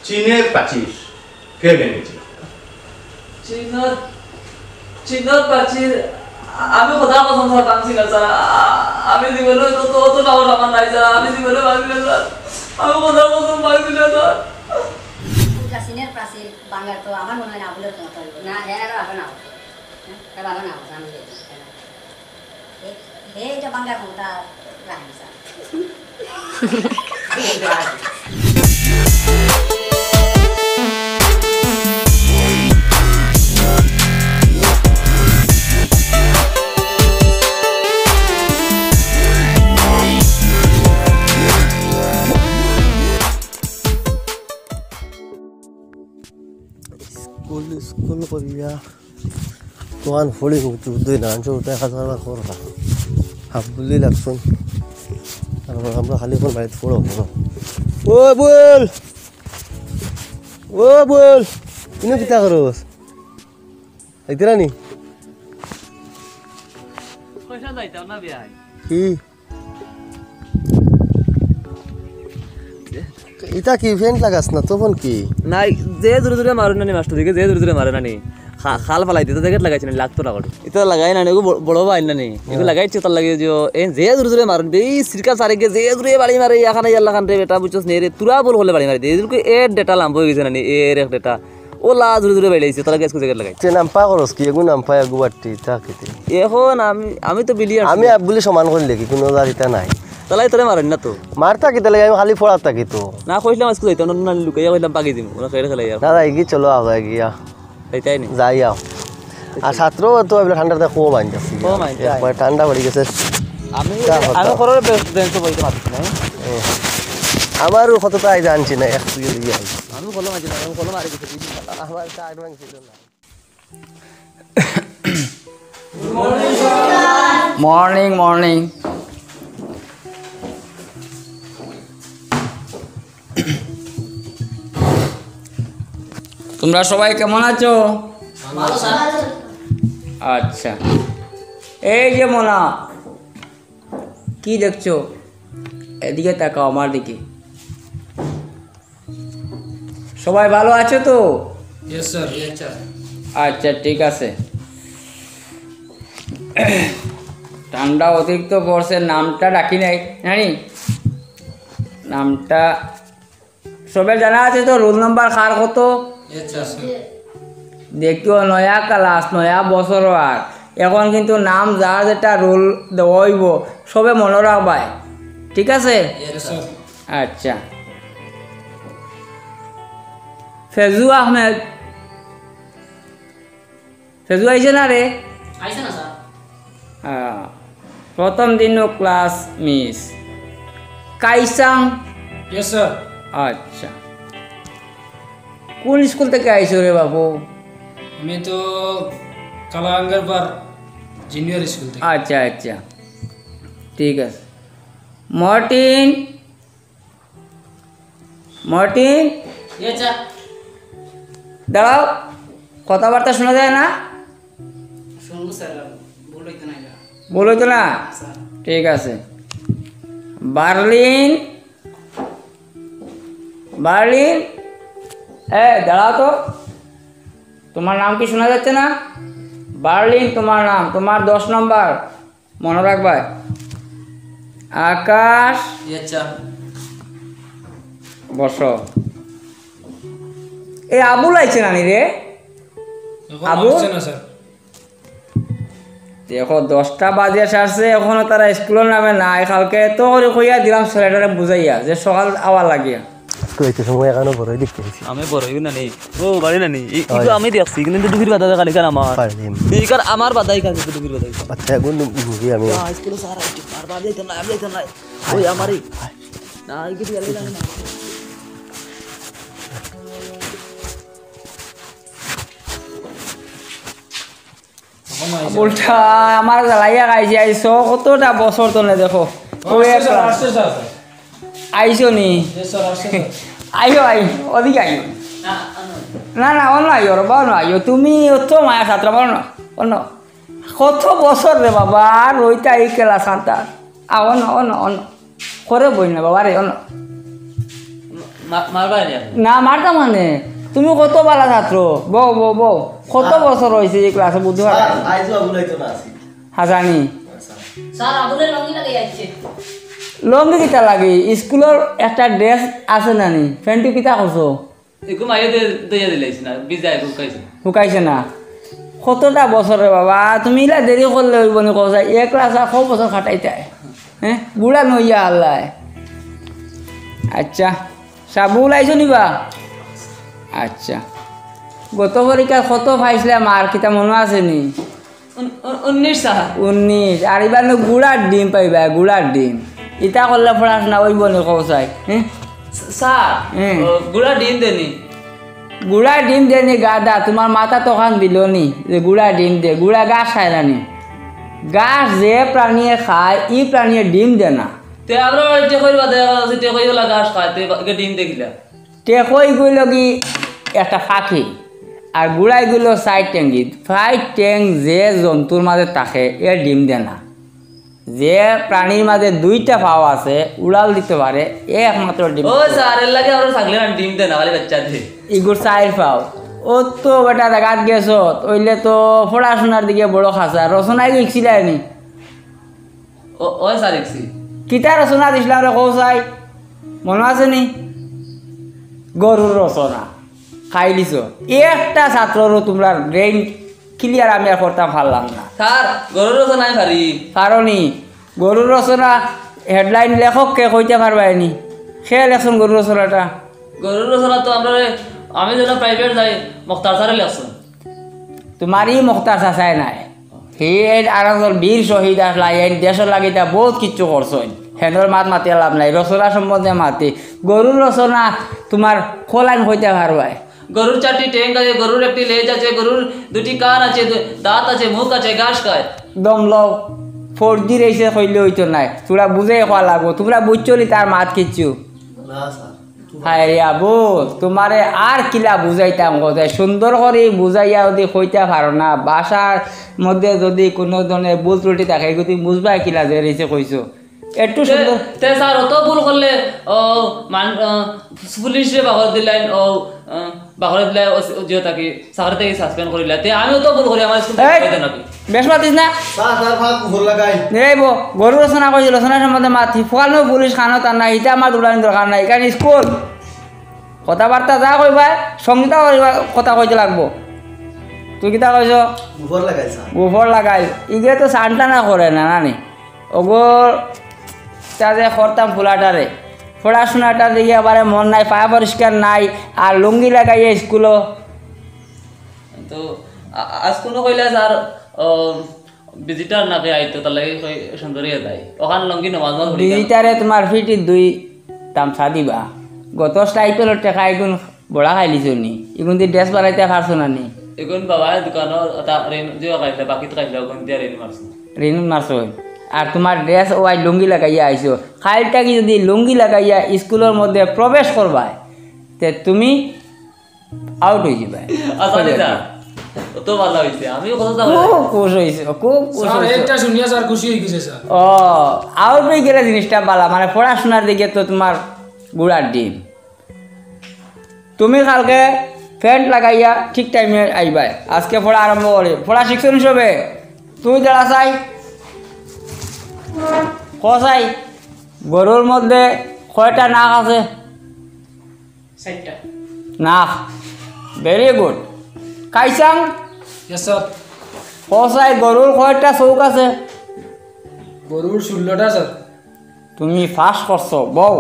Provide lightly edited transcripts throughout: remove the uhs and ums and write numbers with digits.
চীনের প্রাচীর কে ভেঙেছিল? চীনের প্রাচীর আমি কথা কসম স্যার ভাঙছি না স্যার। আমি জীবনে অত টাকা আমার নাই স্যার। আমি জীবনে ভাঙছি না স্যার। আমি কথা কসম ভাঙছি না স্যার। চীনের প্রাচীর বাংলার তো আমার মনে হয় না আবুলের মতো না। হ্যাঁ ভালো না, ভালো না আমি এইটা বাংলার ক্ষমতা রাখি স্যার। স্কুল করিয়া তোমার ফড়ি দুই না দেখা যাওয়া করবা হাফ বলি লাগছুন তারপর আমরা খালি কোন বাড়িতে পড়ো ও বল তুমি কিতা করস আইতরা নি পয়সা যাইতাম না বিয়াই কি এটা কি ইভেন্ট লাগাস না তখন কি নাই যে দূরে দূরে মারুন নানি মাস্টার দিকে যে দূরে দূরে মারে নানি খাল ফালাই দিতে জায়গা লাগাইছে না লাগতো না এটা লাগাই না এগো বড় ভাই নানি এগো লাগাইছে তার লাগে যে এই যে দূরে দূরে মারুন এই সিরকা সারিকে যে দূরে বাড়ি মারে এখানে আল্লাহ খান রে বেটা বুঝছস নে রে তুরা বল হলে বাড়ি মারি দে এদিকে এ ডেটা লাম্ব হয়ে গেছে নানি এর এক ডেটা ওলা দূরে দূরে বাইলাইছে তার লাগে স্কুল জায়গা লাগাই তে নাম পা করস কি এগু নাম পা এগু বাটি তা কিতে এখন আমি তো বিলিয়ার আমি আব বলি সমান করে দেখি কোনো দাঁড়িতা নাই তালাই তোরে মারেন না তো মারতা কিতে লাগে আমি খালি ফড়াতা কি তো না কইলাম স্কুল যাইতাম না লুকাইয়া কইলাম পাকি দিমু ওরা খেলে খেলাই না এগি চলো আগে গিয়া তাই নি যাই আও আর ছাত্র তো এগুলো ঠান্ডাতে খুব মানতেছি একবার ঠান্ডা পড়ে গেছে আমি করর বেঞ্চ বইতে পারছি না আমারও কতটা আই জানছি না এক তুই দিয়ে আমি কলম আছে না আমি কলম আর কিছু আমার কার্ড ভাঙছিল না মর্নিং তোমরা সবাই কেমন আছো? আচ্ছা এই যে মোনা কি দেখছো এদিকে তাকাও আমার দিকে সবাই ভালো আছো তো? আচ্ছা ঠিক আছে ঠান্ডা অতিরিক্ত পড়ছে নামটা ডাকি নাই জানি নামটা সবাই জানা আছে তো রোল নাম্বার কার কত দেখিও নয়া ক্লাস নয়া বছর আর এখন কিন্তু নাম যার যেটা রোল দেওয়া হইব সবে মনে রাখবাই ঠিক আছে আচ্ছা ফেজু আহমেদ ফেজু আইছে না রে আইছে না স্যার প্রথম দিন ক্লাস মিস কাইসাং আচ্ছা কোন স্কুল থেকে আইছো রে বাবু? আমি তো কালাঙ্গার পার জুনিয়র স্কুল থেকে। আচ্ছা আচ্ছা ঠিক আছে মর্টিন দাঁড়াও কথাবার্তা শোনা যায় না বলো তো না ঠিক আছে বার্লিন দাঁড়াও তো তোমার নাম কি শোনা যাচ্ছে না? বার্লিন তোমার নাম, তোমার 10 নম্বর মনে রাখবা। আকাশ বসো। এই আবুল আইছে নানি রে? আবুল দেখো 10টা বাজে সারছে এখনো তারা স্কুলের নামে নাই। কালকে তো করে কইয়া দিলাম ছেলেটারে বুঝাইয়া যে সকাল আওয়া লাগিয়া কইতে সময় এখানে বড়ই দেখতে আমি বড়ই না নেই ও বাড়ি না নেই এই আমি দেখছি কিন্তু দুপুর বাদা কালি কার আমার এই কার আমার বাদাই কাছে দুপুর বাদাই আচ্ছা গুণ মুভি আমি স্কুলে স্যার আইছে আর বাদাই তো না আমি তো না ওই আমারই না এই কি গেল না বলটা আমার জ্বালাইয়া খাইছে আইসো কতটা বছর তো না দেখো আইসো নি আইও ওদিকে আইও না অন্য আইও রবা অন্য আইও তুমি অত মায়া ছাত্র বলো না অন্য কত বছর রে বাবা রইতা এই কেলা সাঁতার অন্য করে বই না বাবা রে অন্য মারবাই না না মারতাম মানে তুমি কত বালা ছাত্র বউ বউ বউ কত বছর হয়েছে এই ক্লাসে বুঝতে পারো আইজো আবুলাই তো না আছি হাসানি স্যার আবুলের লঙ্গি লাগে যাচ্ছে লঙ্গি কিতা লাগে স্কুলের একটা ড্রেস আছে নানি ফ্যান্টু কিতা করছো একটু মাইয়ে দিয়ে দিলাইছ না বিজায় ঢুকাইছে শুকাইছে না কতটা বছরে বাবা তুমি ইলা দেরি করলে হইব নি কথা এক ক্লাস আর কত বছর খাটাইতে হ্যাঁ বুড়া নইয়া আল্লাহ আচ্ছা সাবু লাইছো নিবা আচ্ছা গত পরীক্ষা কত পাইছিলে মার কিতা মনে আছে নি 19 সাহা 19 আর এবার গুড়ার ডিম পাইবা গুড়ার ডিম ইটা করলে পড়াশোনা হইব নি কৌসাই হ্যাঁ স্যার গুড়া ডিম দেনি গুড়া ডিম দেনি গাদা তোমার মাথা তখন দিল নি যে গুড়া ডিম দে গুড়া গাছ খায় না নি গাছ যে প্রাণীয়ে খায় ই প্রাণীয়ে ডিম দে না তে আমরা এটা কইবা দেখা যাচ্ছে তে কইলা গাছ খায় তে ডিম দেখিলা টেকই গইল কি একটা ফাঁকি আর গুড়াই গইল সাইড ট্যাঙ্গি সাইড ট্যাং যে জন্তুর মাঝে থাকে এ ডিম দে না যে প্রাণীর মাঝে দুইটা পাও আছে উড়াল দিতে পারে এ একমাত্র ডিম ও স্যার এর লাগে আমরা থাকলে না ডিম দেনা খালি বাচ্চা দে ইগুর চাইর পাও ও তো বেটা দেখাত গেছ ওইলে তো পড়াশোনার দিকে বড় খাসা রচনাই লিখছিলাই নি ও স্যার দেখছি কিতা রচনা দিছিলাম রে কৌ চাই মনে আছে নি গরুর রচনা খাই লিছ একটা ছাত্ররও তোমরা ব্রেইন ক্লিয়ার আমি আর করতাম পারলাম না স্যার গরুর রচনা নাই পারি কারণই গরুর রচনা হেডলাইন লেখককে কইতে পারবাইনি সে লেখছেন গরুর রচনাটা গরুর রচনা তো আমরা আমি যেন প্রাইভেট যাই মুখতার স্যারে লেখছেন তোমারই মুখতার চাচাই নাই সি আর একজন বীর শহীদ আসলা এই দেশের লাগি তা বহুত কিচ্ছু করছেন হেঁদর মাত মাতি লাভ নাই রচনা সম্বন্ধে মাতি গরুর রচনা তোমার খোলাইন হইতে পারবাই গরুর 4টি ট্যাঙ্ক আছে গরুর একটি লেজ আছে গরুর 2টি কান আছে দাঁত আছে মুখ আছে ঘাস খায় দম লও 4G রয়েছে কইলে হইতো নাই তোরা বুঝে খাওয়া লাগবো তোমরা বুঝছলি তার মাত কিচ্ছু না স্যার হায় রে আবু তোমারে আর কিলা বুঝাইতাম কথা সুন্দর করে বুঝাইয়া যদি কইতে পারো না ভাষার মধ্যে যদি কোনো ধরনের ভুল ত্রুটি থাকে তুমি বুঝবা কিলা যে রয়েছে কইছো একটু সুন্দর তে স্যার অত ভুল করলে ও পুলিশে বাহর দিলেন ও বাহর দিলে যে তাকে সাগর থেকে সাসপেন্ড করিলা তে আমিও তো ভুল করি আমার স্কুল থেকে নাকি বেশ মাতিস না স্যার তার ভাগ ভুল লাগাই নেব গরু রচনা কইছি রচনা সম্বন্ধে মাতি ফোয়ানো পুলিশ খানো তার নাই ইটা আমার দৌড়ানি দরকার নাই কারণ স্কুল কথাবার্তা যা কইবা সংহিতা কথা কইতে লাগবো তুই কিতা কইছ ভুল লাগাই স্যার গোবর লাগাই ইগে তো সানটানা করে না নানি ওগর তাদের করতাম ফুলাটারে পড়াশোনাটার দিকে আবারে মন নাই পায়া পরিষ্কার নাই আর লুঙ্গি লাগাইয়ে স্কুলও তো আজ কোনো কইলা স্যার ভিজিটার নাকি আইতো তার লাগে সুন্দরই যায় ওখান লঙ্গি নমাজ ভিজিটারে তোমার ফিটি 2 তামসা দিবা গত স্টাইপেলের টাকা এগুন বড়া খাইলিছ নি এগুন দিয়ে ড্রেস বানাইতে পারছো না নি এগুন বাবা দোকানের রেন যে খাইলে বাকি তো খাইলে ওখান দিয়ে রেন মারছো রেন মারছো আর তোমার ড্রেস ওয়াই লুঙ্গি লাগাইয়া আইছো খাইলটা কি যদি লুঙ্গি লাগাইয়া স্কুলের মধ্যে প্রবেশ করবা তে তুমি আউট হয়ে যাবে আসলে স্যার তো ভালো হইছে আমিও কথা খুব খুশ হয়েছে খুব খুশ স্যার হয়েছে এটা শুনিয়া স্যার খুশি হয়ে গেছে স্যার ও আউট হয়ে গেলে জিনিসটা ভালো মানে পড়াশোনার দিকে তো তোমার গুড়ার ডিম তুমি কালকে ফ্যান্ট লাগাইয়া ঠিক টাইমে আইবা আজকে পড়া আরম্ভ করে পড়া শিখছো হিসেবে তুই যারা চাই কসাই গরুর মধ্যে কয়টা নাক আছে 4টা নাক ভেরি গুড কাইসাং ইয়েস স্যার কসাই গরুর কয়টা চৌক আছে গরুর 16টা স্যার তুমি ফাঁস করছো বউ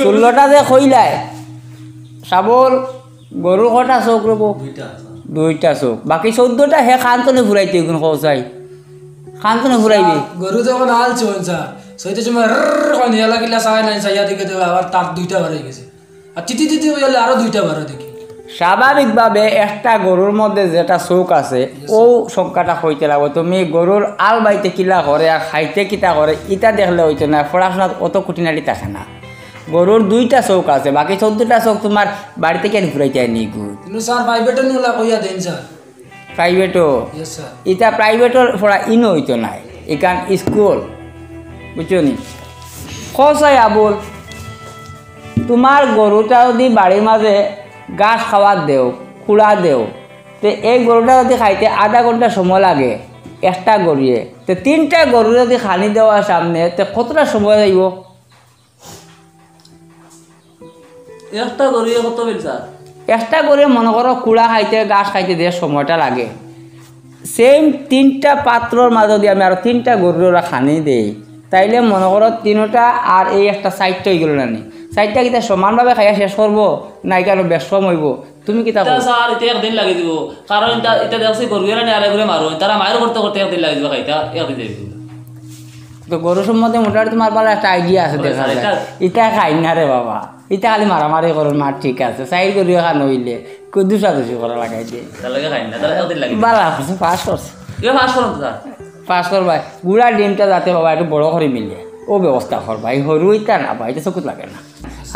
16টা যে কইলাই সাবল গরুর কয়টা চৌক রব দুইটা চৌক বাকি 14টা হে খান্তনে ঘুরাইতে গুণ কসাই খান্তনে ঘুরাইবি গরু যখন আল চোন স্যার সইতে সময় কোন ইয়ালা কিলা সাই নাই সাইয়া দিকে দেব আবার তার 2টা বার হয়ে গেছে আর তিতি তিতি হইলে আরো 2টা বার দেখি স্বাভাবিকভাবে একটা গরুর মধ্যে যেটা চৌক আছে ও সংখ্যাটা হইতে লাগবে তুমি গরুর আল বাইতে কিলা করে আর খাইতে কিতা করে ইটা দেখলে হইতো না পড়াশোনাত অত খুঁটিনাটি থাকে না গরুর 2টা চৌক আছে বাকি 14টা চৌক তোমার বাড়িতে কেন ঘুরাইতে নি গুড কিন্তু স্যার প্রাইভেটে নিলা কইয়া দেন স্যার প্রাইভেটও ইয়েস স্যার এটা প্রাইভেটর পড়া ইনো হইতো নাই এখান স্কুল বুঝছো নি খসাই আবুল তোমার গরুটা যদি বাড়ির মাঝে ঘাস খাওয়ার দেও খুঁড়া দেও তো এই গরুটা যদি খাইতে আধা ঘন্টা সময় লাগে একটা গরুয়ে তো 3টা গরু যদি খানি দেওয়ার সামনে তো কতটা সময় লাগব? একটা গরুয়ে কত বিল স্যার? একটা গরুয়ে মনে করো কুড়া খাইতে ঘাস খাইতে যে সময়টা লাগে সেম 3টা পাত্রর মাঝে যদি আমি আরো 3টা গরুরা খানি দেই তাইলে মনে করো 3টা আর এই একটা সাইডটা হয়ে গেল না নি সাইডটা কি সমানভাবে খাইয়া শেষ করবো না কেন বেশম হইব? তুমি কি স্যার এটা একদিন লাগি দিব, কারণ এটা দেখছি গরুয়ে রানি আরে ঘুরে মারো তারা মায়ের করতে করতে একদিন লাগি দিব খাইতা একদিন যাইব। তো গরু সম্বন্ধে মোটামুটি তোমার ভালো একটা আইডিয়া আছে দেখা যায়। এটা খাই না রে বাবা, এটা খালি মারামারি করো না, ঠিক আছে সাইড গরুয়ে খান হইলে দুষাদুষি করা লাগাই দিয়ে তাহলে খাই না তাহলে একদিন লাগি ভালো আছে। পাস করছে এ পাস করুন তো স্যার। পাস করবাই গুড়া ডিমটা যাতে বাবা একটু বড় করে মিলে ও ব্যবস্থা করবা, এই সরু ইটা না বা এটা চকুত লাগে না।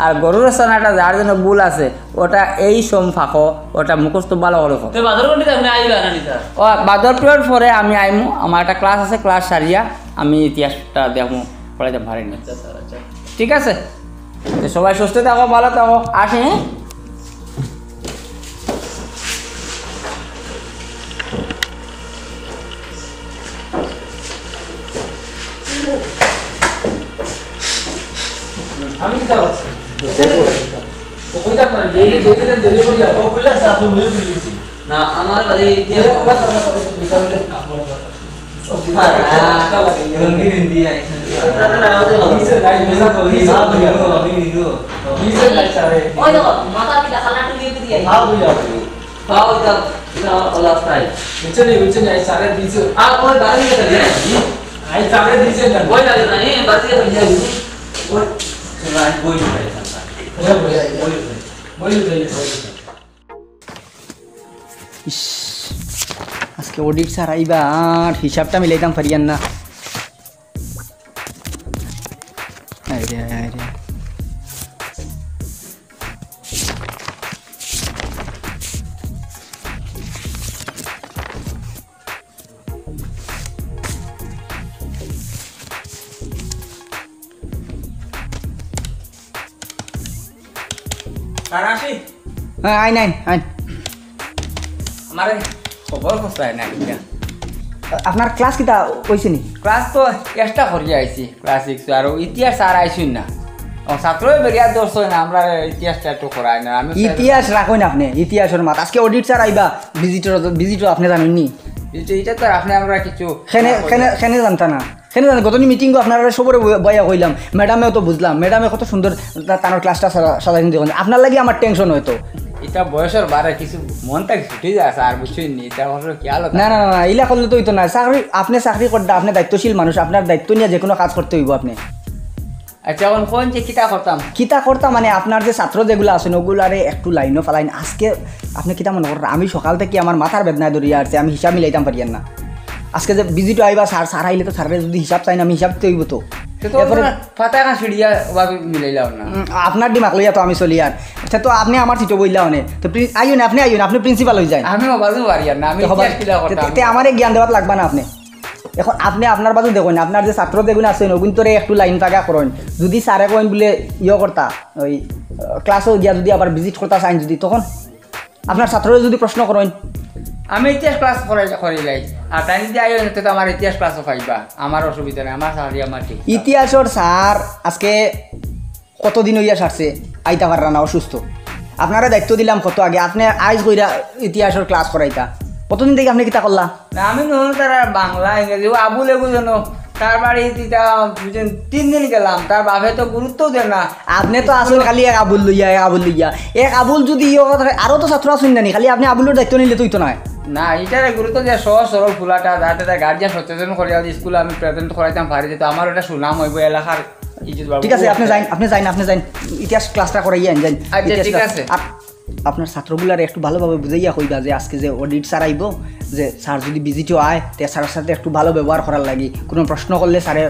আর গরুর ছানাটা যার জন্য বুল আছে ওটা এই সোম ফাঁকো ওটা মুখস্থ ভালো করে তো বাজার কোনটি আপনি আইবা না নি স্যার? ও বাদর পিরিয়ড পরে আমি আইমু, আমার একটা ক্লাস আছে, ক্লাস সারিয়া আমি ইতিহাসটা দেখবো পড়াইতে পারিনি। আচ্ছা স্যার আচ্ছা ঠিক আছে, তো সবাই সুস্থ থাকো, ভালো থাকো, আসি হ্যাঁ। আমি কি যাবো তো কইতা পারে এই যেদিন ডেলিভারি যাব কইলা আপনি মুই বলিছি না আমার বাড়ি এই কথা বিকালে আপনার ওই দেখো মাথা পিটা খালনা টুলি দিয়ে আজকে অডিট স্যার আইবা আর হিসাবটা মিলাইতাম পারিয়ান না। হ্যাঁ আইন আইন আইন আমার খবর কোথায় না কিনা আপনার ক্লাস কিটা কইছে নি? ক্লাস তো এক্সট্রা করিয়া আইছি ক্লাস 6 আর ইতিহাস আর আইছুন না ছাত্রই বেরিয়া দর্শ না আমরা ইতিহাসটা একটু করাই না। আমি ইতিহাস রাখুন না আপনি ইতিহাসের মাত আজকে অডিট স্যার আইবা ভিজিটর আপনি জানেন নি এটা তো আপনি আমরা কিছু খেনে জানতা না খেনে জানেন গত মিটিং আপনারা সবরে বয়া কইলাম ম্যাডামেও তো বুঝলাম ম্যাডামে কত সুন্দর তার ক্লাসটা সাজাই দেখুন আপনার লাগে আমার টেনশন হয়তো এটা বয়সের বারে কিছু মনটা ছুটি যায় আর বুঝছেন নি এটা খেয়াল না না না ইলা করলে তো হইতো না চাকরি আপনি চাকরি করতে আপনি দায়িত্বশীল মানুষ আপনার দায়িত্ব নিয়ে যে কোনো কাজ করতে হইব আপনি। আচ্ছা এখন কোন যে কিতা করতাম মানে আপনার যে ছাত্র যেগুলো আছেন ওগুলারে একটু লাইনও ফালাইন আজকে আপনি কিতা মনে করেন আমি সকাল থেকে আমার মাথার বেদনায় ধরিয়া আসছে আমি হিসাব মিলাইতাম পারিয়ান না আজকে যে ভিজিটও আইবা স্যার আইলে তো স্যারের যদি হিসাব চাই না আমি হিসাব হইব তো আপনার দিমাগ লইয়া তো আমি চলি আর তো আপনি আমার চিটো বললা হনে তো আইন আপনি প্রিন্সিপাল হয়ে যায় আমি আমার জ্ঞান দেওয়ার লাগবা না আপনি এখন আপনি আপনার বাজু দেখুন আপনার যে ছাত্র যেগুলো আছেন ওগুন তোরে একটু লাইন থাকা করেন যদি স্যারে কইন বলে করতা ওই ক্লাসও গিয়া যদি আবার ভিজিট করতা চাইন যদি তখন আপনার ছাত্ররা যদি প্রশ্ন করেন আমি ইতিহাস ক্লাস করে যাই আর তাই যদি আইন তো আমার ইতিহাস ক্লাসও পাইবা আমার অসুবিধা নেই আমার সাহায্য আমার ঠিক ইতিহাসের স্যার আজকে কতদিন হইয়া সারছে আইতা পাররা না অসুস্থ আপনারা দায়িত্ব দিলাম কত আগে আপনি আইজ কইরা ইতিহাসের ক্লাস করাইতা কতদিন থেকে আপনি কিতা করলা না আমি নহন তার বাংলা ইংরেজি আবুল এগু যেন তার বাড়ি 3 দিন গেলাম তার বাপে তো গুরুত্ব দেন না আপনি তো আসল খালি এক আবুল লইয়া এক আবুল যদি আরো তো ছাত্র আসুন না খালি আপনি আবুলের দায়িত্ব নিলে তুই তো নয় না এটার গুরুত্ব যে সহজ সরল ফুলাটা যাতে তার গার্জিয়ান সচেতন করিয়া স্কুলে আমি প্রেজেন্ট করাইতাম পারি যেত আমার ওটা সুনাম হইব এলাকার। ঠিক আছে আপনি যাইন ইতিহাস ক্লাসটা করাইয়া যাইন। আচ্ছা ঠিক আছে আপনার ছাত্রগুলার একটু ভালোভাবে বুঝাইয়া কইবা যে আজকে যে অডিট স্যার আইব যে স্যার যদি ভিজিটও আয় তে স্যারের সাথে একটু ভালো ব্যবহার করার লাগি কোনো প্রশ্ন করলে স্যারের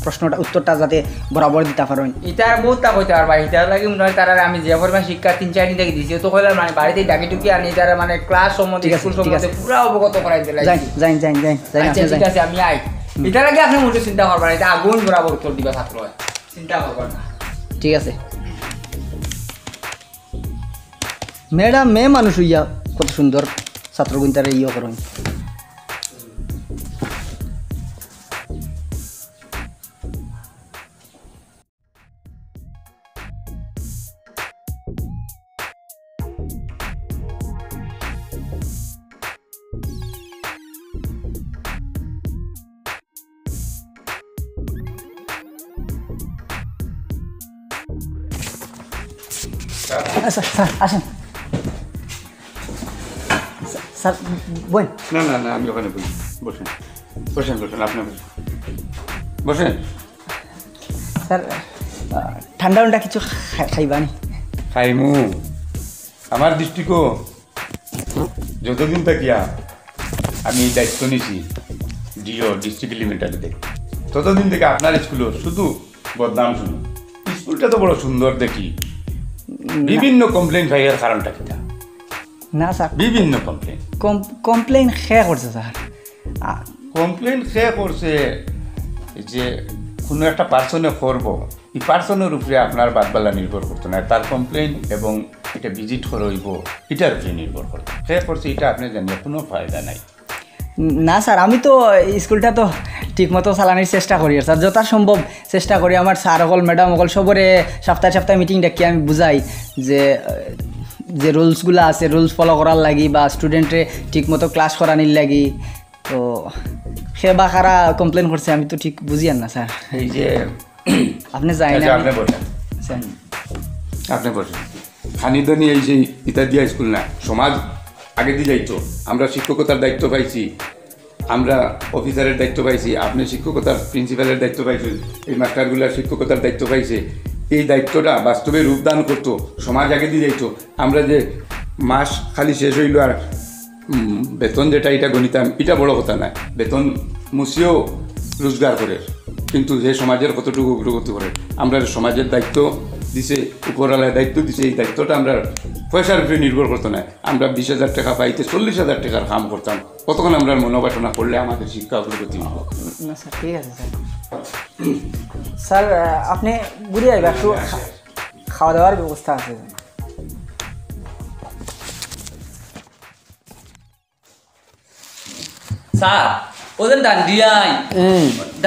প্রশ্নটা উত্তরটা যাতে বরাবর দিতে পারেন এটা বহুতটা কইতে পারবা এটার লাগি মনে হয় তারা আমি যে পরিমাণ শিক্ষা 3-4 দিন থেকে দিছি তো কইলাম মানে বাড়িতে ডাকি টুকি আনি তারা মানে ক্লাস সম্বন্ধে স্কুল সম্বন্ধে পুরো অবগত করাই দিলাই যাইন ঠিক আছে আমি আই এটার আগে আপনি মোটে চিন্তা করবা এটা আগুন বরাবর উত্তর দিবা ছাত্র চিন্তা করবা না ঠিক আছে। ম্যাডাম মেয়ে মানুষ হইয়া কত সুন্দর ছাত্রগুন্তারে ইয়ে করেন। স্যার আসেন স্যার বই না না না আমি ওখানে বলি বসেন বসেন বসেন আপনি বসেন স্যার ঠান্ডা উন্ডা কিছু খাইবানি খাইমু আমার দৃষ্টিকো যতদিন থাকিয়া আমি এই দায়িত্ব নিছি ডিও ডিস্ট্রিক্ট এলিমেন্টারি থেকে ততদিন থেকে আপনার স্কুলের শুধু বদনাম শুনি স্কুলটা তো বড় সুন্দর দেখি বিভিন্ন কমপ্লেন ভাইয়ের কারণটা কিটা না স্যার বিভিন্ন কমপ্লেন কমপ্লেন খেয়ে করছে স্যার কমপ্লেন সে করছে যে কোনো একটা পার্সনে করব এই পার্সনের উপরে আপনার বাদবালা নির্ভর করতো না তার কমপ্লেন এবং এটা ভিজিট করইব এটার উপরে নির্ভর করতো সে করছে এটা আপনি জানিয়ে কোনো ফায়দা নাই না স্যার আমি তো স্কুলটা তো ঠিকমতো চালানোর চেষ্টা করি আর স্যার যথাসম্ভব চেষ্টা করি আমার স্যার অকল ম্যাডাম অকল সবরে সপ্তাহে সপ্তাহে মিটিং ডাকি আমি বুঝাই যে যে রুলসগুলো আছে রুলস ফলো করার লাগি বা স্টুডেন্টে ঠিকমতো ক্লাস করানির লাগি তো সে বা কারা কমপ্লেন করছে আমি তো ঠিক বুঝি আর না স্যার এই যে আপনি যাই না আপনি বসেন স্যার আপনি বসেন খানিদনি এই যে ইতা দিয়া স্কুল না সমাজ আগে দিয়ে যাইতো আমরা শিক্ষকতার দায়িত্ব পাইছি আমরা অফিসারের দায়িত্ব পাইছি আপনি শিক্ষকতার প্রিন্সিপালের দায়িত্ব পাইছেন এই মাস্টারগুলার শিক্ষকতার দায়িত্ব পাইছে এই দায়িত্বটা বাস্তবে রূপদান করতো সমাজ আগে দিয়ে যাইতো আমরা যে মাস খালি শেষ হইল আর বেতন যেটা এটা গণিতাম এটা বড় কথা না বেতন মুছিয়েও রোজগার করে কিন্তু যে সমাজের কতটুকু অগ্রগতি করে আমরা সমাজের দায়িত্ব দিছে উপরওয়ালার দায়িত্ব দিছে এই দায়িত্বটা আমরা পয়সার উপরে নির্ভর করতো না আমরা 20,000 টাকা পাইতে 40,000 টাকার কাম করতাম কতক্ষণ আমরা মনোবাসনা করলে আমাদের শিক্ষা অগ্রগতি হবো না স্যার ঠিক আছে স্যার স্যার আপনি ঘুরে যাবে একটু খাওয়া দাওয়ার ব্যবস্থা আছে স্যার ওদের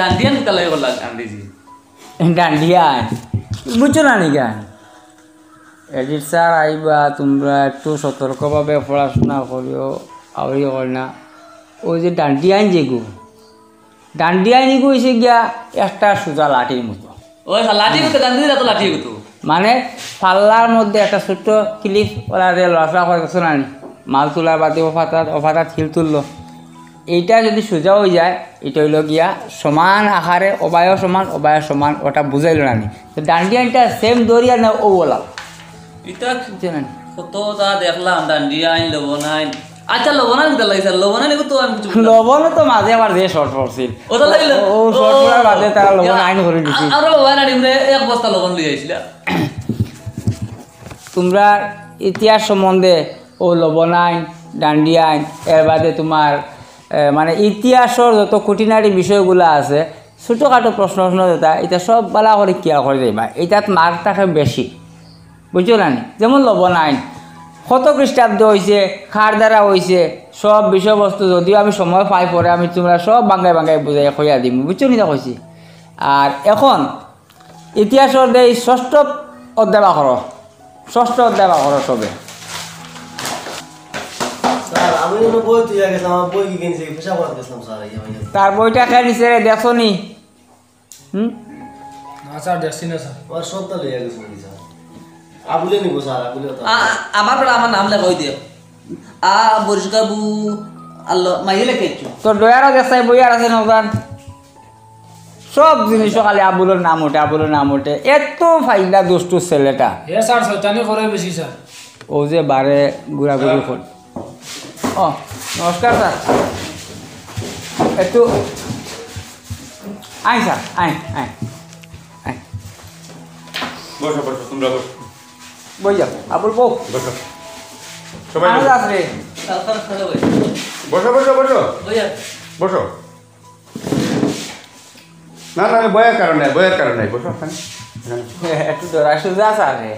ডান্ডিয়ান কালাই করলা গান্ধীজি ডান্ডিয়া বুঝছো না নি গান এডিট স্যার আইবা তোমরা একটু সতর্কভাবে পড়াশোনা করিও আউরি কর না ওই যে ডান্ডিয়ান যেগু ডান্ডিয়ান এগু হয়েছে গিয়া একটা সোজা লাঠির মতো ওই লাঠি করতে গান্ধীজি এত লাঠি করতো মানে পাল্লার মধ্যে একটা ছোট্ট ক্লিপ ওরা লড়াফড়া করে গেছো না মাল তোলার বাদে অফাতাত হিল তুললো এইটা যদি সোজা হয়ে যায় এটা হইল গিয়া সমান আকারে অবায় সমান ওটা বুঝাইল না তো ডান্ডিয়ানটা সেম দরিয়া না ও বলা এটা কত তা দেখলাম ডান্ডিয়ান লবণাইন আচ্ছা লবণাইন কোথায় লাগিয়েছে লবণাইন তো আমি কিছু লবণ তো মাঝে আবার যে শর্ট পড়ছিল ওটা লাগিল ও শর্ট পড়ার বাদে তারা লবণ আইন করে দিছি আর বানাড়ি এক বস্তা লবণ লিয়ে আইছিল তোমরা ইতিহাস সম্বন্ধে ও লবণ আইন ডান্ডিয়া আইন এর বাদে তোমার মানে ইতিহাসের যত খুঁটিনাটি বিষয়গুলো আছে ছোটোখাটো প্রশ্ন যেটা এটা সব বালা করে কিয়া করে যাইবা এটাত মার্ক থাকে বেশি বুঝছো না যেমন লবণ আইন কত খ্রিস্টাব্দে হয়েছে খার দ্বারা হয়েছে সব বিষয়বস্তু যদিও আমি সময় পাই পরে আমি তোমরা সব বাঙ্গাই বুঝাই কইয়া দিম বুঝছো নি কইছি আর এখন ইতিহাসের দেই ষষ্ঠ অধ্যায় বা করো সবে স্যার আমি কোনো বই তুই গেছিলাম আমার বই কি কিনছি পেশা করতে গেছিলাম স্যার তার বইটা খেয়ে নিছে দেখো নি না স্যার দেখছি না স্যার আমার সবটা লইয়া গেছি স্যার আবুলে নিব স্যার আবুলে আমার পরে আমার নাম লেখাই দিও বরিষ্কার বু আল্লাহ মাইয়ে লেখাইছো তোর ডয়ারও দেখাই বই আর আছে নগান সব জিনিস খালি আবুলের নাম ওঠে এত ফাইদা দুষ্টু ছেলেটা হে স্যার শয়তানি করে বেশি স্যার ও যে বারে ঘুরাঘুরি করে ও নমস্কার স্যার একটু আইন স্যার আইন বসো তোমরা বসো বই যাও আবুল বউ বসো সবাই আনন্দ আস রে বসো বসো না বয়ের কারণে বসো একটু ধরা সোজা স্যার রে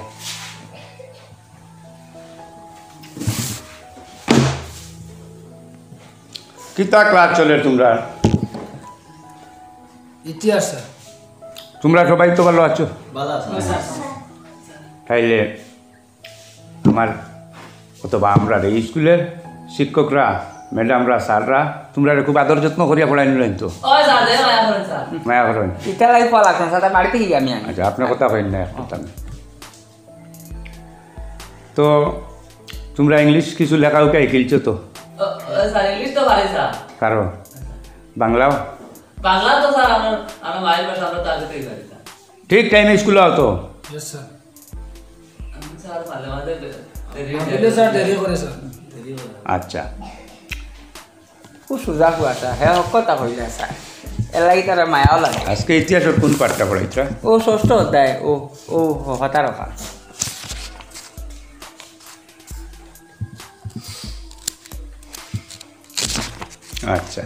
কিতা ক্লাস চলে তোমরা? ইতিহাস স্যার। তোমরা সবাই তো ভালো আছো? ভালো আছে তাইলে আমার অথবা আমরা এই স্কুলের শিক্ষকরা, ম্যাডামরা, স্যাররা তোমরা খুব আদর যত্ন করিয়া পড়াই নিলেন তো? ওই স্যার দে মায়া করেন স্যার। মায়া করেন? ইটা লাগি পাওয়া লাগছে স্যার, বাড়িতে কি আমি আচ্ছা, আপনার কথা কইন না, কথা না। তো তোমরা ইংলিশ কিছু লেখা উঠে খেলছো তো? স্যার ইংলিশ তো পারি স্যার। কারণ বাংলাও বাংলা তো স্যার আমার মায়ের ভাষা, আমরা তো আগে থেকেই পারি স্যার। ঠিক টাইমে স্কুলে হতো? Yes sir. স্যার মাঝে মাঝে আবুলে স্যার দেরি করে স্যার। আচ্ছা, খুব সোজা কুয়াশা হ্যাঁ কথা হয়ে যায় স্যার, এর লাগি তার মায়াও লাগে। আজকে ইতিহাসের কোন পাঠটা পড়াইছা? ও ষষ্ঠ অধ্যায়, ও হতার অফা। আচ্ছা,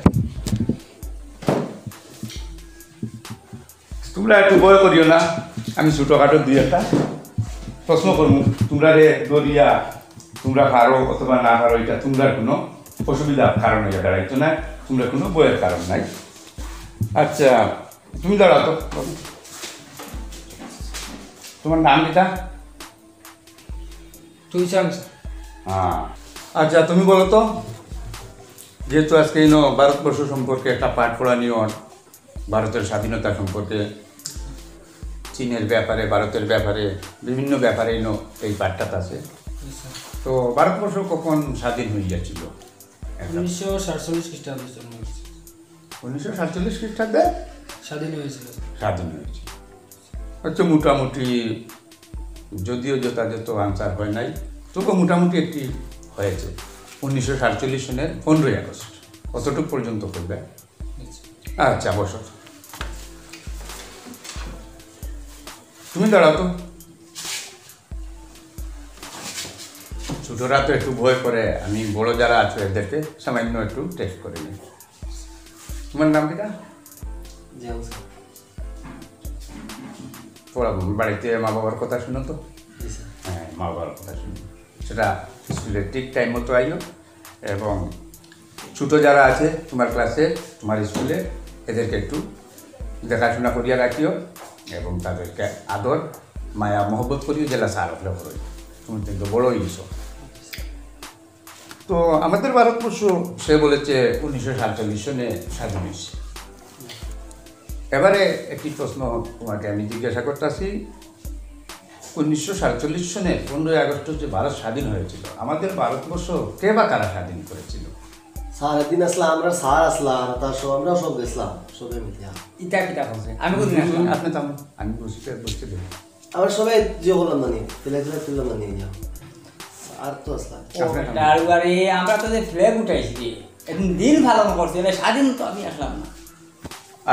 তোমরা একটু ভয় করিও না, আমি ছোটোখাটো দুই একটা প্রশ্ন করবো। তোমরা রে দরিয়া তোমরা পারো অথবা না পারো, এটা তোমরা কোনো অসুবিধার কারণ হয়ে দাঁড়াইতো না, তোমরা কোনো বইয়ের কারণ নাই। আচ্ছা, তুমি দাঁড়াও তো। তোমার নাম কিটা? তুই চান স্যার। হ্যাঁ, আচ্ছা তুমি বলো তো, যেহেতু আজকে ভারতবর্ষ সম্পর্কে একটা পাঠ পড়া নিয়ে, ভারতের স্বাধীনতা সম্পর্কে, চীনের ব্যাপারে, ভারতের ব্যাপারে, বিভিন্ন ব্যাপারে এই পাঠটা আছে। তো ভারতবর্ষ কখন স্বাধীন হয়ে গিয়েছিল? 1947 খ্রিস্টাব্দে জন্ম হয়েছে। 1947 খ্রিস্টাব্দে স্বাধীন হয়েছিল। স্বাধীন হয়েছে। হচ্ছে মোটামুটি, যদিও যথাযথ আনসার হয় নাই, তবু মোটামুটি একটি হয়েছে। 1947 সনের 15ই আগস্ট, কতটুকু পর্যন্ত করবে? আচ্ছা, বছর তুমি দাঁড়াও তো। ছোটরা তো একটু ভয় করে, আমি বড় যারা আছো এদেরকে সামান্য একটু টেস্ট করে নিই। তোমার নাম কিটা? পড়াবো বাড়িতে মা বাবার কথা শুনো তো? হ্যাঁ, মা বাবার কথা শুনো, সেটা স্কুলের ঠিক টাইম মতো আইও। এবং ছোটো যারা আছে তোমার ক্লাসে, তোমার স্কুলে, এদেরকে একটু দেখাশোনা করিয়া রাখিও এবং তাদেরকে আদর মায়া মহব্বত করিও, জেলা সার হলে বড়। তুমি কিন্তু বড় হয়েছ। তো আমাদের ভারতবর্ষ সে বলেছে 1947 সনে স্বাধীন হয়েছে। এবারে একটি প্রশ্ন তোমাকে আমি জিজ্ঞাসা করতেছি, 1947 সনে 15ই আগস্ট যে ভারত স্বাধীন হয়েছিল, আমাদের ভারতবর্ষ কে বা কারা স্বাধীন করেছিল? স্যার একদিন আসলাম আমরা, স্যার আসলাম তার সব, আমরাও সব গেছিলাম সবাই মিলিয়া। ইটা কিটা করছে আমি বুঝি না। আপনি তো আমি বুঝতে দেব। আমরা সবাই যে বললাম না নিয়ে ফেলে তুললাম না নিয়ে যাও, আর তো আসলাম। তারপরে আমরা তো যে ফ্ল্যাগ উঠাইছি, একদিন দিন ভালো করছি, এটা স্বাধীন তো আমি আসলাম না।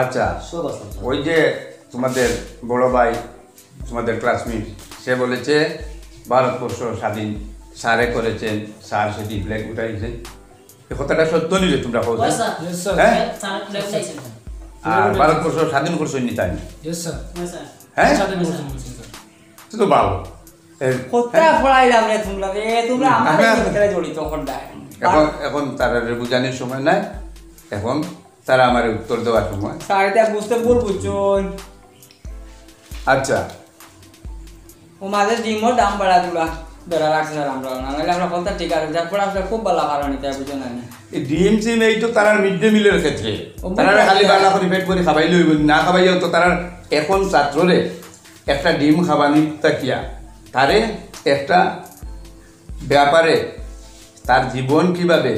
আচ্ছা, সব আসলাম স্যার। ওই যে তোমাদের বড় ভাই, তোমাদের ক্লাসমেট, সে বলেছে ভারতবর্ষ স্বাধীন স্যারে করেছেন, স্যার সেটি ফ্ল্যাগ উঠাইছেন, এই কথাটা সত্য নিলে তোমরা বলছো? Yes sir. হ্যাঁ, স্যার ফ্ল্যাগ চাইছেন আর ভারতবর্ষ স্বাধীন করছো নি তাই? Yes sir. হ্যাঁ, স্বাধীন করছেন বলছেন স্যার। তো তো ভালো। কোথা পড়াইলাম রে তোমরা রে, তোমরা আমার হ্যাঁ। ভিতরে জড়িত কোনটায়। এখন তারা বুঝানোর সময় নাই, এখন তারা আমার উত্তর দেওয়ার সময়। সাড়ে বুঝতে ভুল বুঝছুন, আচ্ছা, ও মাঝে ডিমও দাম বাড়া দিবা বেড়া রাখছে স্যার। আমরা নাহলে আমরা কথা ঠিক আছে, যা পড়াশোনা খুব ভালো কারণ এটা বুঝো না। এই ডিএম সিম এই তো তারা মিড ডে মিলের ক্ষেত্রে তারা খালি বাংলা করে পেট করে খাবাই লইব, না খাবাইও তো তারা এখন ছাত্ররে একটা ডিম খাবানি তাকিয়া তারে একটা ব্যাপারে তার জীবন কিভাবে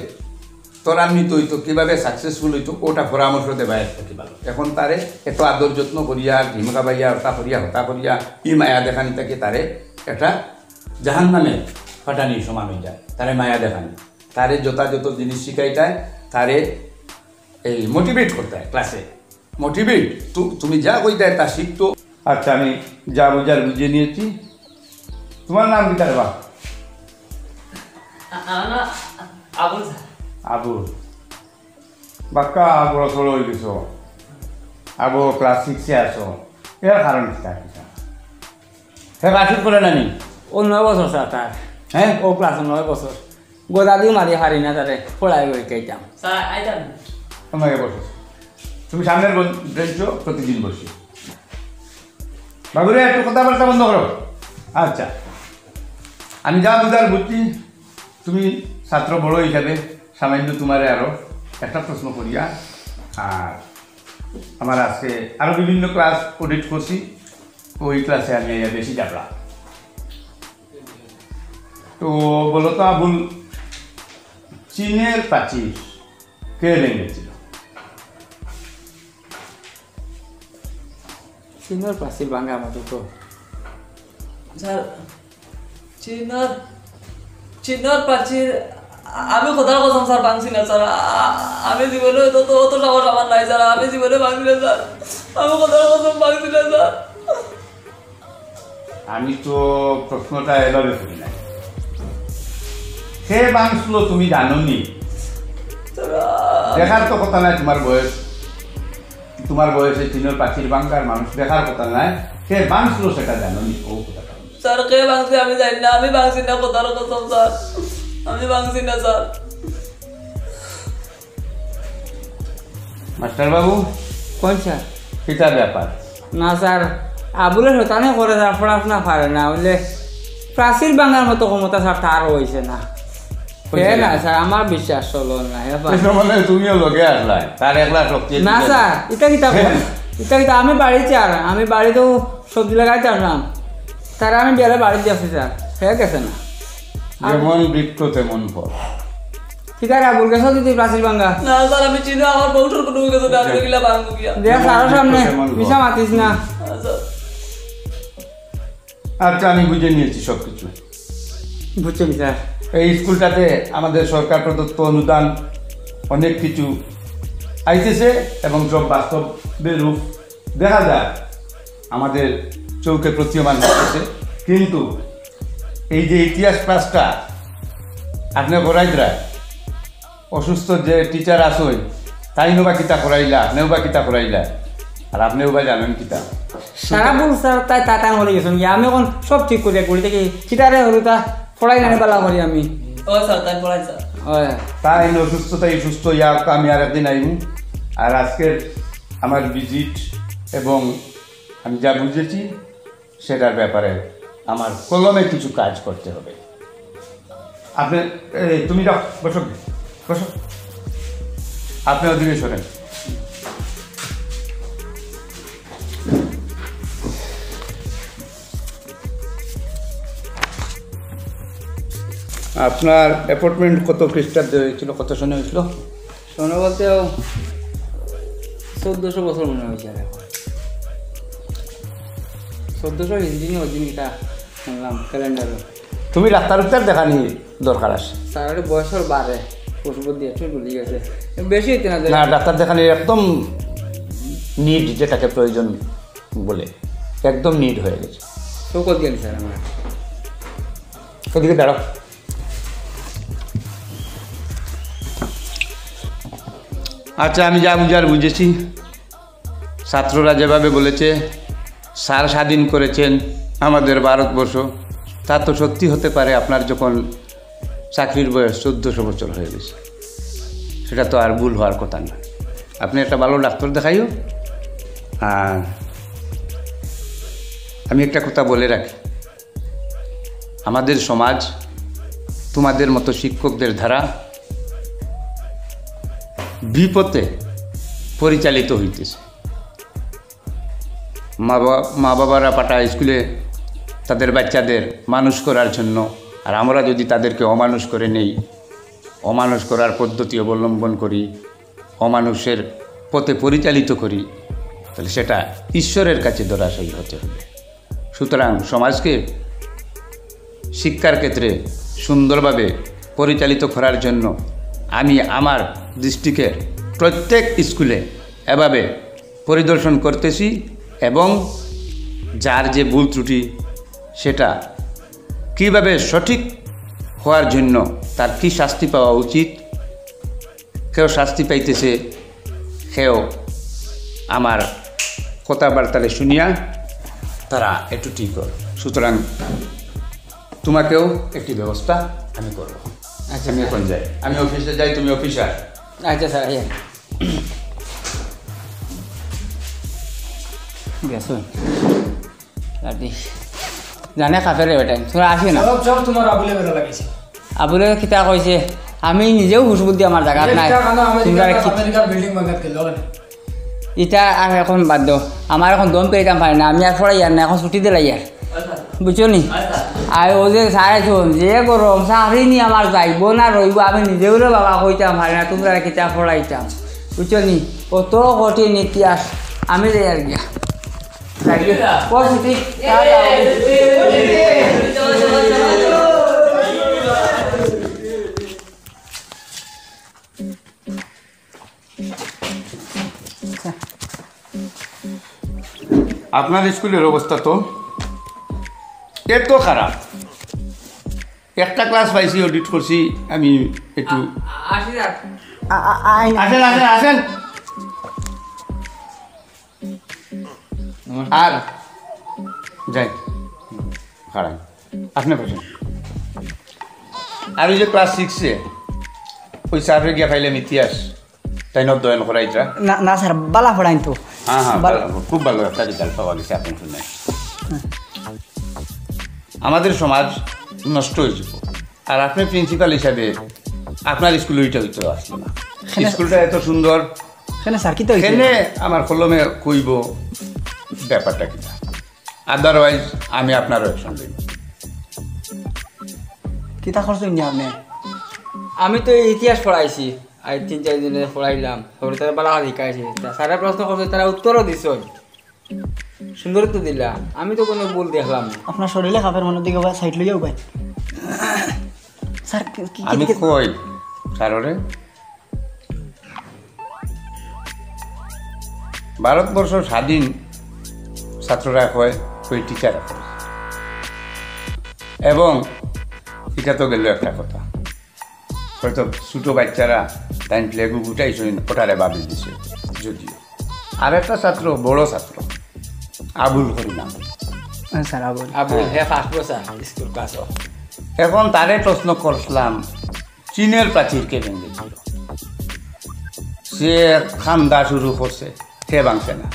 ত্বরান্বিত হইতো, কীভাবে সাকসেসফুল হইতো, ওটা পরামর্শ দেবা একটা কি ভালো। এখন তারে এত আদর যত্ন করিয়া ডিম খাবাইয়া হতা করিয়া ই মায়া দেখানি তাকে তারে একটা জাহান নামে ফাটানি সমান হয়ে যায়। তারে মায়া দেখানি, তারে যথাযথ জিনিস শিখাইতায়, তারে এই মোটিভেট করতে হয় ক্লাসে, মোটিভেট তুমি যা কইতায় তা শিখতো। আচ্ছা, আমি যা বুঝার বুঝিয়ে নিয়েছি। তোমার নাম কি তার বা? আবুল স্যার। আবুল, বাক্কা বড় সড়ো হয়ে গেছো, আবু ক্লাস 6-এ আসো, এর কারণ কি? হ্যাঁ, ক্লাস করে নানি ও 9 বছর স্যার তার। হ্যাঁ, ও ক্লাস 9 বছর। গোদা দিও মারি হারি না তারে পড়াই বই খাইতাম স্যার আইতাম তোমাকে বসো, তুমি সামনের বেঞ্চ প্রতিদিন বসি। বাবুরে একটু কথাবার্তা বন্ধ করো। আচ্ছা, আমি যা বুঝার বুঝছি, তুমি ছাত্র বড় হিসাবে সামান্য তোমারে আরও একটা প্রশ্ন করিয়া, আর আমার আজকে আরও বিভিন্ন ক্লাস অডিট করছি, ওই ক্লাসে আমি বেশি যাবলাম। তো বলো তো আবুল, চীনের প্রাচীর কে ভেঙেছিল? চীনের প্রাচীর ভাঙা আমাদের তো স্যার চিনার প্রাচীর আমি কোথাও কসম স্যার ভাঙছি না স্যার, আমি জীবনে অত সাহস আমার নাই স্যার, আমি জীবনে ভাঙছি না স্যার, আমি কোথাও কসম ভাঙছি না স্যার। আমি তো প্রশ্নটা এভাবে করি না, সে ভাঙছিল তুমি জানোনি? দেখার তো কথা নাই, তোমার বয়সে চীনের প্রাচীর ভাঙার মানুষ দেখার কথা নাই, সে ভাঙছিল সেটা জানোনি? ও কথাটা স্যার কে ভাঙছি আমি জানি না, আমি ভাঙছি না কোথাও কসম স্যার, আমি ভাঙছি না স্যার। মাস্টার বাবু, কোন স্যার? সেটা ব্যাপার না স্যার, আবুলের হতানে করে স্যার, পড়াশোনা পারে না, বললে প্রাচীর ভাঙার মতো ক্ষমতা স্যার তার হয়েছে না। না স্যার, আমার বিশ্বাস চলো না। মানে তুমিও লগে আসলাই, তার একলা শক্তি না স্যার, এটা কিতা আমি বাড়িতে আর আমি বাড়িতেও সবজি লাগাইতে আসলাম, তারা আমি বেলে বাড়িতে আসি স্যার, হয়ে গেছে না। যেমন বৃক্ষ তেমন ফল। ঠিক আছে, আবুল গেছো যদি প্রাচীর ভাঙা? না স্যার, আমি চিনি আমার বংশের কোনো গেছে না, আমি গিলা ভাঙবো গিয়া। দেখ স্যারের সামনে মিশা মাতিস না। আচ্ছা, আমি বুঝে নিয়েছি সবকিছু। বুঝছেন স্যার? এই স্কুলটাতে আমাদের সরকার প্রদত্ত অনুদান অনেক কিছু আইতেছে এবং সব বাস্তবের রূপ দেখা যায় আমাদের চৌকে প্রতীয়মান হচ্ছে। কিন্তু এই যে ইতিহাস ক্লাসটা আপনি করাইদ্রা, অসুস্থ যে টিচার আসই তাইও বা কিতা করাইলা, আপনিও বা কিতা করাইলা, আর আপনিও বা জানেন কিতা সারা বল স্যার, তাই তাতাং হয়ে গেছেন কি আমি এখন সব ঠিক করি করি থেকে কিতারে হলো তা পড়াই না পালা করি আমি। ও স্যার তাই পড়াই স্যার। হয় তাই অসুস্থতাই সুস্থ ইয়াক আমি আর একদিন আইব। আর আজকের আমার ভিজিট এবং আমি যা বুঝেছি সেটার ব্যাপারে আমার কলমে কিছু কাজ করতে হবে। আপনি তুমি যাও, বসো বসো, আপনি ওদিকে সরেন। আপনার অ্যাপার্টমেন্ট কত খ্রিস্টাব্দে হয়েছিল, কত সনে হয়েছিল? শোনো বলতে 1400 বছর মনে হয়েছে। 1400 হিন্দি ওই দিনটা শুনলাম ক্যালেন্ডারে। তুমি ডাক্তার দেখানি দরকার আছে। স্যারের বয়সের বাড়ে পশু দিয়ে একটু ভুলে গেছে, বেশি হইতে না। না, ডাক্তার দেখানি একদম নিড, যেটাকে প্রয়োজন বলে একদম নিড হয়ে গেছে। তো কত দিন স্যার আমার ওদিকে দাঁড়াও। আচ্ছা, আমি যা বুঝার বুঝেছি, ছাত্ররা যেভাবে বলেছে স্যার স্বাধীন করেছেন আমাদের ভারতবর্ষ, তা তো সত্যি হতে পারে। আপনার যখন চাকরির বয়স 1400 বছর হয়ে গেছে, সেটা তো আর ভুল হওয়ার কথা না। আপনি একটা ভালো ডাক্তার দেখাইও। আর আমি একটা কথা বলে রাখি, আমাদের সমাজ তোমাদের মতো শিক্ষকদের দ্বারা বিপথে পরিচালিত হইতেছে। মা বাবারা পাঠায় স্কুলে তাদের বাচ্চাদের মানুষ করার জন্য, আর আমরা যদি তাদেরকে অমানুষ করে নেই, অমানুষ করার পদ্ধতি অবলম্বন করি, অমানুষের পথে পরিচালিত করি, তাহলে সেটা ঈশ্বরের কাছে ধরাশায়ী হতে হবে। সুতরাং সমাজকে শিক্ষার ক্ষেত্রে সুন্দরভাবে পরিচালিত করার জন্য আমি আমার ডিস্ট্রিক্টের প্রত্যেক স্কুলে এভাবে পরিদর্শন করতেছি এবং যার যে ভুল ত্রুটি সেটা কীভাবে সঠিক হওয়ার জন্য তার কি শাস্তি পাওয়া উচিত, কেউ শাস্তি পাইতেছে, কেউ আমার কথাবার্তারে শুনিয়া তারা একটু ঠিক কর। সুতরাং তোমাকেও একটি ব্যবস্থা আমি করব। আচ্ছা আমি এখন যাই, আমি অফিসে যাই, তুমি অফিসার। আচ্ছা স্যার আইয়া গেছো জানে কাপের বেটাই তোরা আসি না সব সব তোমার আবুলে বেলা লাগিছে। আবুলে কিতা কইছে আমি নিজেও হুশ বুদ্ধি আমার জায়গাত নাই তোমরা আমেরিকার বিল্ডিং বাগাত গেল না এটা আর এখন বাদ দাও আমার এখন দম পেতাম পারি না আমি আর পড়াই আর না এখন ছুটি দিলাই আর বুঝছো নি আর ও যে সারাইছো যে গরম চাকরি নি আমার যাইব না রইব আমি নিজেও রে বাবা কইতাম পারি না তোমরা কিতাব পড়াইতাম বুঝছো নি কত কঠিন ইতিহাস আমি যাই আর গিয়া আপনার স্কুলের অবস্থা তো এত খারাপ, একটা ক্লাস পাইছি, অডিট করছি আমি একটু। আসেন আসেন আসেন। আর যাই খারাপ আপনি বসেন। আর ওই যে ক্লাস 6-এ ওই স্যারের গিয়া ফাইলাম ইতিহাস, তাই অধ্যয়ন করাইটা। না স্যার বালা পড়াইন তো। হ্যাঁ হ্যাঁ খুব ভালো একটা রেজাল্ট পাওয়া গেছে আপনি শুনে। আমাদের সমাজ নষ্ট হয়ে যাব, আর আপনি প্রিন্সিপাল হিসাবে আপনার স্কুলে ওইটা হইতে আসলো না। স্কুলটা এত সুন্দর, স্যার কি তো এখানে আমার কলমে কইব ব্যাপারটা কিনা, আদারওয়াইজ আমি আপনার অ্যাকশন লইব। কিতা করছেন নি আপনি? আমি তো ইতিহাস পড়াইছি, আর 3-4 দিনে পড়াইলাম, সবাই তারা বালা শিখাইছে, সারা প্রশ্ন করছে তারা উত্তরও দিছ, সুন্দর তো দিলা, আমি তো কোনো ভুল দেখলাম না। আপনার শরীরে খাবার মনের দিকে সাইড লইয়াও ভাই স্যার আমি কই স্যাররে ভারতবর্ষ স্বাধীন ছাত্ররা হয় ওই টিচাররা হয়, এবং এটা তো গেল একটা কথা, হয়তো ছোটো বাচ্চারা তাই ফ্লেগু উঠাইছ ওটারে ভাবি দিছে। যদিও আর একটা ছাত্র, বড় ছাত্র আবুল করি নাম, স্যার আবুল হ্যাঁ ফার্স্ট বছর স্কুল ক্লাস। এখন তারে প্রশ্ন করলাম চীনের প্রাচীরকে ভেঙেছিল, সে খান্দা শুরু করছে, হে ভাঙছে না,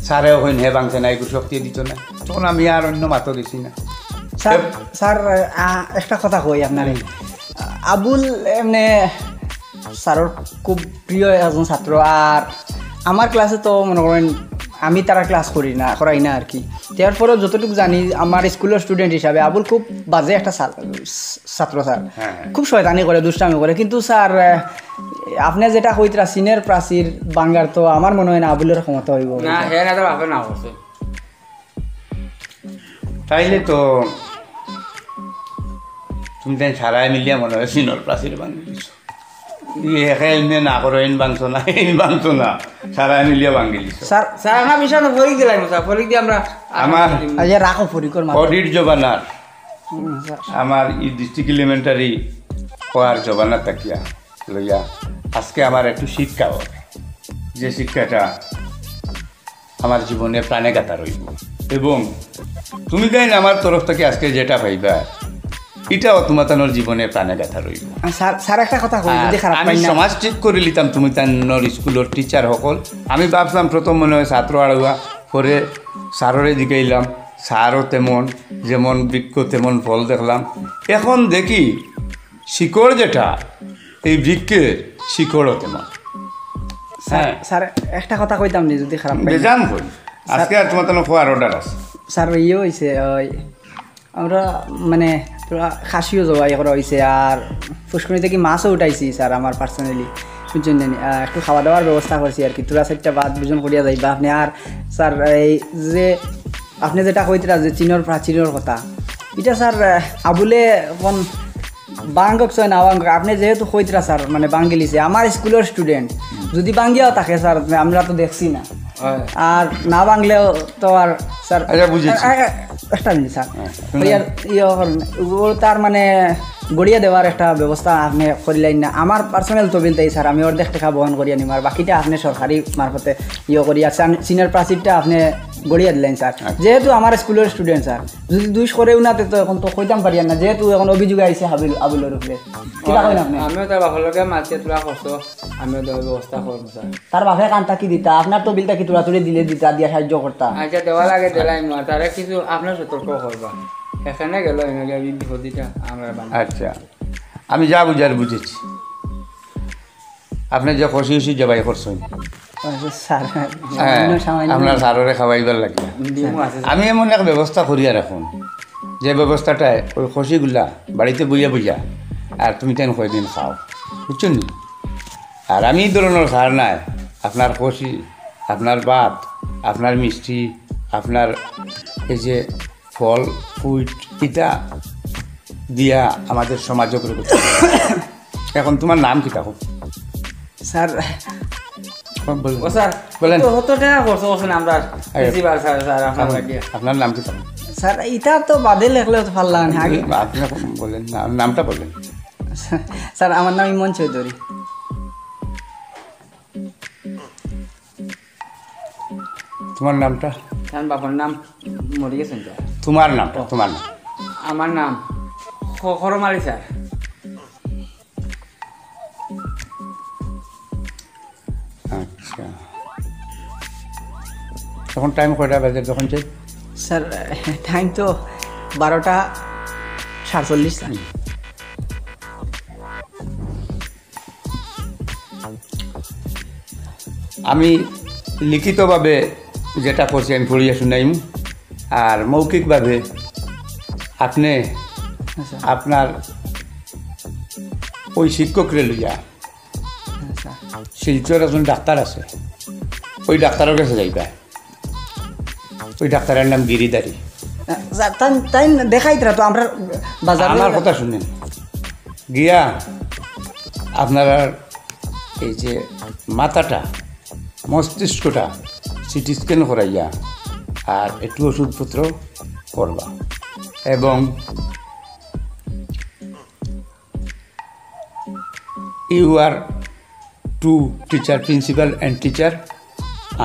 স্যারেও হইন হে ভাঙছে না, এগুলো শক্তি দিত না, তখন আমি আর অন্য মাতো দিছি না। স্যার স্যার একটা কথা কই আপনার, আবুল এমনি স্যারের খুব প্রিয় একজন ছাত্র, আর আমার ক্লাসে তো মনে করেন আমি তারা ক্লাস করাই না আর কি। তারপরেও যতটুকু জানি আমার স্কুলের স্টুডেন্ট হিসাবে আবুল খুব বাজে একটা ছাত্র স্যার, খুব শয়তানি করে, দুষ্টামি করে। কিন্তু স্যার আপনি যেটা কইতরা চীনের প্রাচীর বাঙ্গার, তো আমার মনে হয় না আবুলের ক্ষমতা হইব না। হ্যাঁ না তো আপনি না করছে তাইলে তো তুমি তাই সারাই মিলিয়া মনে হয় চীনের প্রাচীর ভাঙি দিছো, এমনি না করো এন ভাঙছো না, এই ভাঙছো না, সারাই মিলিয়া ভাঙি দিছো। স্যার স্যার আমরা বিষয় ফরিক দিলাম, স্যার ফরিক দিয়ে আমরা আমার আচ্ছা রাখো ফরিকর অডিট জবানার, আমার এই ডিস্ট্রিক্ট এলিমেন্টারি হওয়ার জবানা তাকিয়া লইয়া আজকে আমার একটু শিক্ষা হবে, যে শিক্ষাটা আমার জীবনে প্রাণে গাথা রইব। এবং তুমি তাই আমার তরফ থেকে আজকে যেটা পাইবা এটাও তোমার তানোর জীবনে প্রাণে গাথা রইব। স্যার একটা কথা কই, যদি খারাপ আমি পাই না, সমাজ ঠিক করে লিতাম তুমি তানোর স্কুলের টিচার সকল। আমি ভাবলাম প্রথম মনে হয় ছাত্র আড়ুয়া, পরে স্যাররে জিগাইলাম, স্যারও তেমন, যেমন বৃক্ষ তেমন ফল দেখলাম। এখন দেখি শিকড় যেটা, এই বৃক্ষের শিকড়ও তেমন। হ্যাঁ স্যার একটা কথা কইতাম নি, যদি খারাপ পাই না। জান কই আজকে আর তোমার তানো খোয়ার অর্ডার আছে। স্যার ইয়ে হয়েছে, ওই আমরা মানে খাসিও জবাই করা হয়েছে, আর পুষ্করণী থেকে মাছও উঠাইছি স্যার আমার পার্সোনালি, বুঝছেন জানি একটু খাওয়া দাওয়ার ব্যবস্থা করছি আর কি। তোরা 4টা বাদ দুজন করিয়া যাইবা আপনি। আর স্যার এই যে আপনি যেটা কইতরা যে চীনের প্রাচীরের কথা, এটা স্যার আবুলে কোন বাঙ্গক ছয় না বাঙ্গক, আপনি যেহেতু কইতরা স্যার মানে বাঙ্গিলিছে, আমার স্কুলের স্টুডেন্ট যদি বাঙ্গিয়াও থাকে স্যার আমরা তো দেখছি না, আর না বাংলেও তো আর স্যার একটা মিনিট স্যার তার মানে গড়িয়ে দেওয়ার একটা ব্যবস্থা আপনি করিলেন না। আমার পার্সোনাল তবিল তাই স্যার আমি অর্ধেক টাকা বহন করিয়া নিম, আর বাকিটা আপনি সরকারি মারফতে ইয়ে করিয়া চীনের প্রাচীরটা আপনি গড়িয়া দিলেন স্যার যেহেতু আমার স্কুলের স্টুডেন্ট স্যার যদি দুষ করেও না তো এখন তো কইতাম পারি না যেহেতু এখন অভিযোগ আইছে আবুলের উপরে কিবা কইন আপনি আমিও তার বাপের লগে মাছিয়ে তোলা করছো আমিও দেওয়ার ব্যবস্থা করবো স্যার তার বাপে কান্তা কি দিতা আপনার তো বিলটা কি তুড়াতুড়ি দিলে দিতা দিয়া সাহায্য করতা আচ্ছা দেওয়া লাগে দিলাই মা তারা কিছু আপনার সতর্ক করবা এখানে গেল বিপদিটা আমরা আচ্ছা আমি যা বুঝার বুঝেছি আপনি যে খুশি খুশি জবাই করছেন স্যার হ্যাঁ আপনার সাররে খাওয়াইবার লাগে আমি এমন এক ব্যবস্থা করিয়া রাখুন যে ব্যবস্থাটায় ওই খুশিগুলা বাড়িতে বইয়া বইয়া আর তুমি তেন কয়দিন খাও বুঝছেন নি আর আমি এই ধরনের সার নাই আপনার খুশি আপনার ভাত আপনার মিষ্টি আপনার এই যে ফল ফুট এটা দিয়া আমাদের সমাজও করে করতে এখন তোমার নাম কি থাকো স্যার ও স্যার বলেন কত টাকা খরচ করছেন আমরা প্রিন্সিপাল স্যার স্যার আপনার নাম কি থাকো স্যার এটা তো বাদে লেখলেও তো ভালো লাগে না আগে আপনি বলেন নামটা বলেন স্যার আমার নাম ইমন চৌধুরী তোমার নামটা আমার বাবার নাম মরে গেছেন স্যার তোমার নামটা তোমার নাম আমার নাম খরমারি স্যার আচ্ছা তখন টাইম কয়টা বাজে যখন চাই স্যার টাইম তো 12:47 স্যার আমি লিখিতভাবে যেটা করছি আমি পড়িয়া শুনাইম আর মৌখিকভাবে আপনি আপনার ওই শিক্ষকরে লইয়া শিলচর একজন ডাক্তার আছে ওই ডাক্তারের কাছে যাইবা ওই ডাক্তারের নাম গিরিদারি স্যার তাই দেখাইতরা তো আমরা বাজার আমার কথা শুনেন গিয়া আপনার এই যে মাথাটা মস্তিষ্কটা সিটি স্ক্যান করাইয়া আর একটু ওষুধপত্র করবা এবং you are to teacher principal and teacher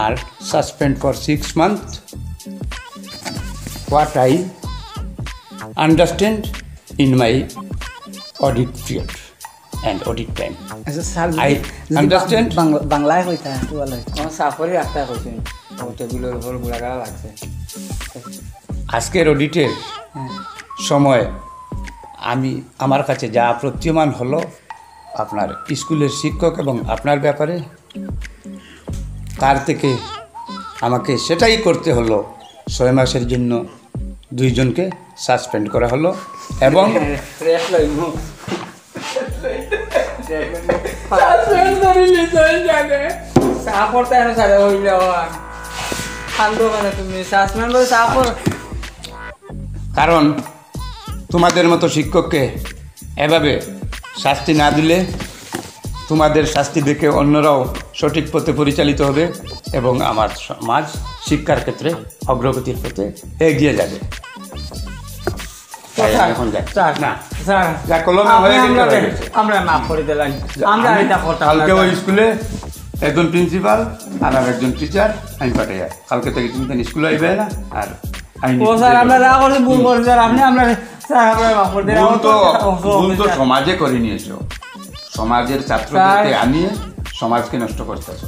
are suspend for 6 months what I understand in my audit period and audit time. Sir I understand. বাংলায় হইতা তো ভালো হইতো আমার সাফরি রাখতে করছেন টেবিলের উপর গুড়াগা লাগছে আজকের অডিটের সময় আমার কাছে যা প্রতীয়মান হলো আপনার স্কুলের শিক্ষক এবং আপনার ব্যাপারে তার থেকে আমাকে সেটাই করতে হলো 6 মাসের জন্য 2 জনকে সাসপেন্ড করা হলো এবং কারণ তোমাদের মতো শিক্ষককে এভাবে শাস্তি না দিলে তোমাদের শাস্তি দেখে অন্যরাও সঠিক পথে পরিচালিত হবে এবং আমার সমাজ শিক্ষার ক্ষেত্রে অগ্রগতির পথে এগিয়ে যাবে এখন না যা কলমে হয়ে গেছে আমরা মাফ করে দিলাম আমরা এটা করতাম কালকে ওই স্কুলে একজন প্রিন্সিপাল আর একজন টিচার আমি পাঠাইয়া কালকে থেকে তুমি স্কুলে আইবে না আর স্যার আমরা যা করছি ভুল করছি স্যার আপনি আমরা স্যার আমরা মাফ করে দিলাম ভুল তো সমাজে করে নিয়েছো সমাজের ছাত্রদেরকে আনিয়ে সমাজকে নষ্ট করতেছো